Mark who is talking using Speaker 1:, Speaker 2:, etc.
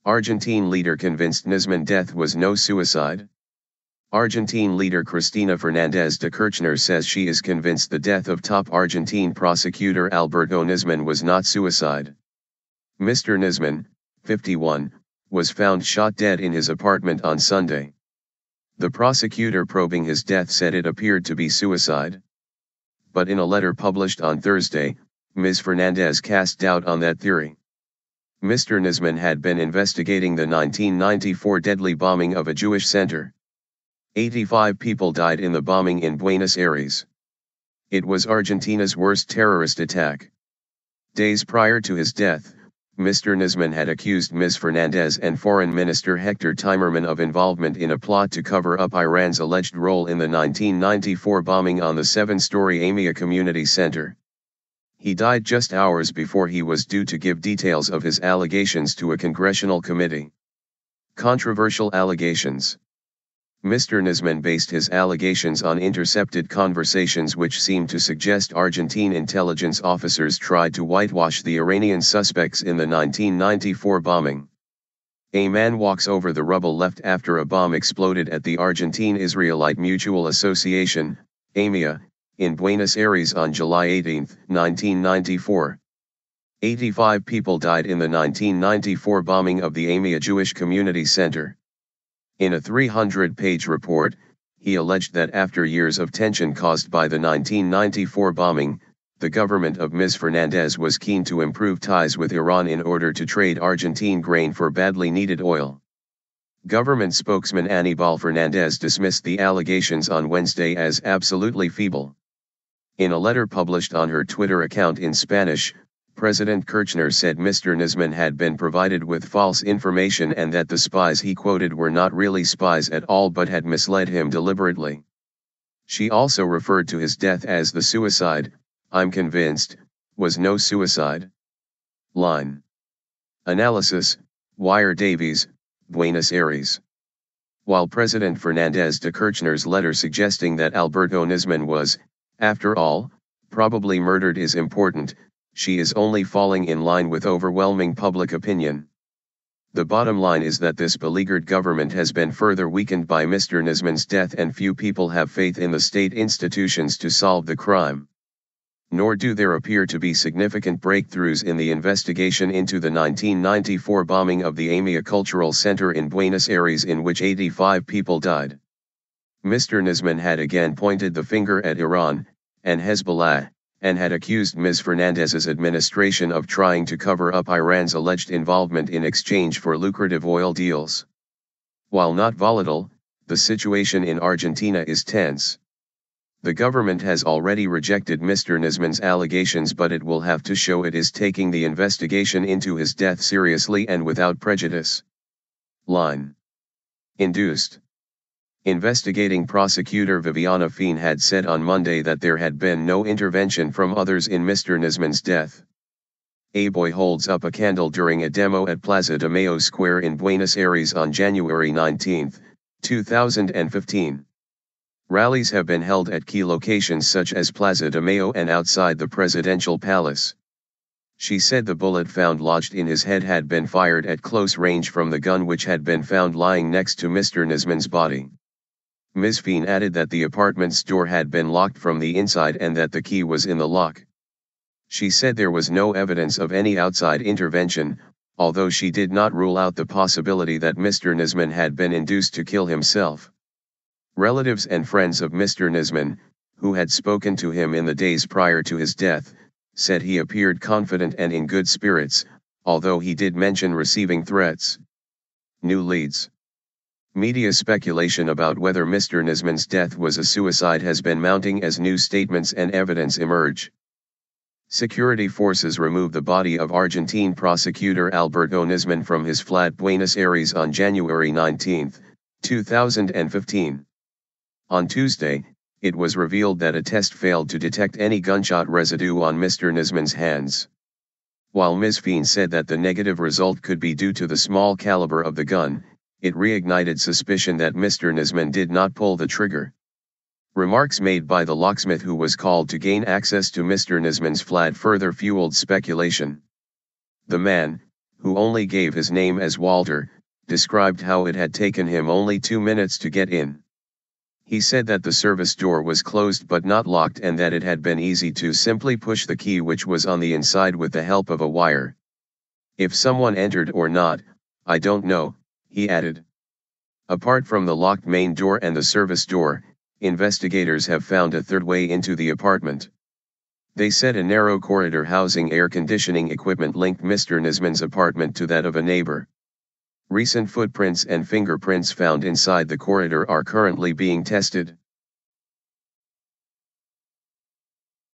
Speaker 1: Argentine leader convinced Nisman death was no suicide. Argentine leader Cristina Fernandez de Kirchner says she is convinced the death of top Argentine prosecutor Alberto Nisman was not suicide. Mr. Nisman, 51, was found shot dead in his apartment on Sunday. The prosecutor probing his death said it appeared to be suicide. But in a letter published on Thursday, Ms. Fernandez cast doubt on that theory. Mr. Nisman had been investigating the 1994 deadly bombing of a Jewish center. 85 people died in the bombing in Buenos Aires. It was Argentina's worst terrorist attack. Days prior to his death, Mr. Nisman had accused Ms. Fernandez and Foreign Minister Hector Timerman of involvement in a plot to cover up Iran's alleged role in the 1994 bombing on the 7-story AMIA Community Center. He died just hours before he was due to give details of his allegations to a congressional committee. Controversial allegations. Mr. Nisman based his allegations on intercepted conversations which seemed to suggest Argentine intelligence officers tried to whitewash the Iranian suspects in the 1994 bombing. A man walks over the rubble left after a bomb exploded at the Argentine-Israelite Mutual Association, AMIA, in Buenos Aires on July 18, 1994. 85 people died in the 1994 bombing of the AMIA Jewish Community Center. In a 300-page report, he alleged that after years of tension caused by the 1994 bombing, the government of Ms. Fernandez was keen to improve ties with Iran in order to trade Argentine grain for badly needed oil. Government spokesman Aníbal Fernandez dismissed the allegations on Wednesday as absolutely feeble. In a letter published on her Twitter account in Spanish, President Kirchner said Mr. Nisman had been provided with false information and that the spies he quoted were not really spies at all but had misled him deliberately. She also referred to his death as the suicide, I'm convinced, was no suicide. Line. Analysis, Wire Davies, Buenos Aires. While President Fernandez de Kirchner's letter suggesting that Alberto Nisman was, after all, probably murdered is important, she is only falling in line with overwhelming public opinion. The bottom line is that this beleaguered government has been further weakened by Mr. Nisman's death and few people have faith in the state institutions to solve the crime. Nor do there appear to be significant breakthroughs in the investigation into the 1994 bombing of the AMIA Cultural Center in Buenos Aires in which 85 people died. Mr. Nisman had again pointed the finger at Iran, and Hezbollah, and had accused Ms. Fernandez's administration of trying to cover up Iran's alleged involvement in exchange for lucrative oil deals. While not volatile, the situation in Argentina is tense. The government has already rejected Mr. Nisman's allegations, but it will have to show it is taking the investigation into his death seriously and without prejudice. Line. Induced. Investigating prosecutor Viviana Fien had said on Monday that there had been no intervention from others in Mr. Nisman's death. A boy holds up a candle during a demo at Plaza de Mayo Square in Buenos Aires on January 19, 2015. Rallies have been held at key locations such as Plaza de Mayo and outside the presidential palace. She said the bullet found lodged in his head had been fired at close range from the gun which had been found lying next to Mr. Nisman's body. Ms. Fien added that the apartment's door had been locked from the inside and that the key was in the lock. She said there was no evidence of any outside intervention, although she did not rule out the possibility that Mr. Nisman had been induced to kill himself. Relatives and friends of Mr. Nisman, who had spoken to him in the days prior to his death, said he appeared confident and in good spirits, although he did mention receiving threats. New leads. Media speculation about whether Mr. Nisman's death was a suicide has been mounting as new statements and evidence emerge. Security forces removed the body of Argentine prosecutor Alberto Nisman from his flat Buenos Aires on January 19, 2015. On Tuesday, it was revealed that a test failed to detect any gunshot residue on Mr. Nisman's hands. While Ms. Fien said that the negative result could be due to the small caliber of the gun, it reignited suspicion that Mr. Nisman did not pull the trigger. Remarks made by the locksmith who was called to gain access to Mr. Nisman's flat further fueled speculation. The man, who only gave his name as Walter, described how it had taken him only 2 minutes to get in. He said that the service door was closed but not locked and that it had been easy to simply push the key which was on the inside with the help of a wire. If someone entered or not, I don't know, he added. Apart from the locked main door and the service door, investigators have found a third way into the apartment. They said a narrow corridor housing air conditioning equipment linked Mr. Nisman's apartment to that of a neighbor. Recent footprints and fingerprints found inside the corridor are currently being tested.